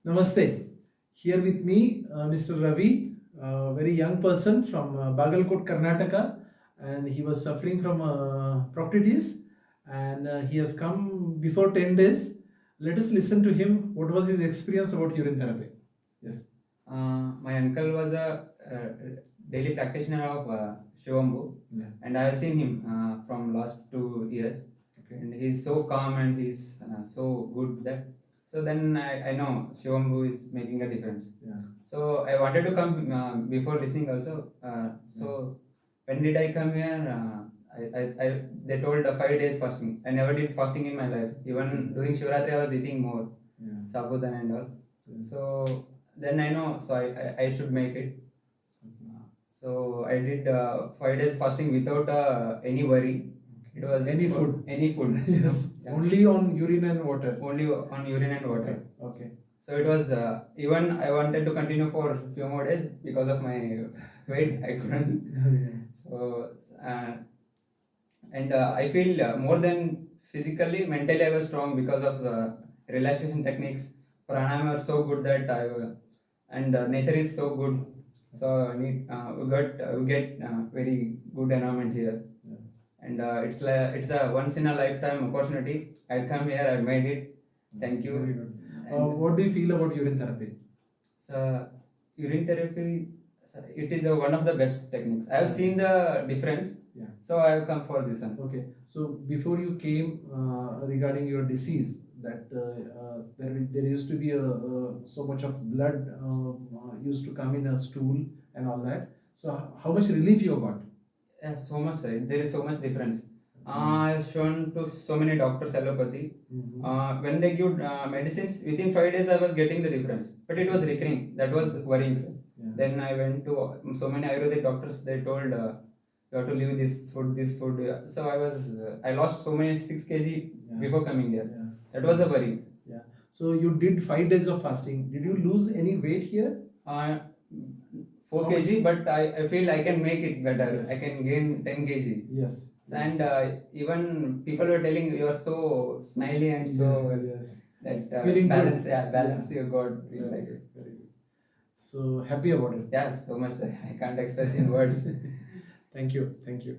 Namaste. Here with me, Mr. Ravi, a very young person from Bagalkot, Karnataka, and he was suffering from proctitis, and he has come before 10 days. Let us listen to him. What was his experience about urine therapy? Yes. My uncle was a daily practitioner of SHIVAMBU, and I have seen him from last 2 years. Okay. And he's so calm and he's so good that. So then I know SHIVAMBU is making a difference. Yeah. So I wanted to come before listening also. So when did I come here? They told 5 days fasting. I never did fasting in my life. Even during Shivratri, I was eating more sabudana and all. So then I know, so I should make it. So I did 5 days fasting without any worry. It was Any food? Any food. Yes. Yeah. Only on urine and water. Only on urine and water. Okay. So it was even I wanted to continue for a few more days because of my weight. I couldn't. So and I feel more than physically, mentally I was strong because of the relaxation techniques. Pranayama are so good that and nature is so good. So we get very good environment here, and it's a once in a lifetime opportunity. I come here, I made it. Thank you. Very good. What do you feel about urine therapy? So urine therapy, it is one of the best techniques. I have seen the difference. Yeah. So I have come for this one. Okay. So before you came regarding your disease, that there used to be so much of blood used to come in a stool and all that. So how much relief you got? Yeah, so much. There is so much difference. I have shown to so many doctors allopathy. When they give medicines, within 5 days I was getting the difference, but it was recurring. That was worrying. Yeah. Then I went to so many Ayurvedic doctors. They told you have to leave this food, this food. So I lost so many 6 kg before coming here. Yeah. That was a worry. Yeah. So you did 5 days of fasting. Did you lose any weight here? 4 kg, but I feel I can make it better. Yes. I can gain 10 kg. Yes. And even people were telling you are so smiley and so that feeling balance, good. balance you got. Like it. Very good. So happy about it. Yeah, so much. I can't express in words. Thank you. Thank you.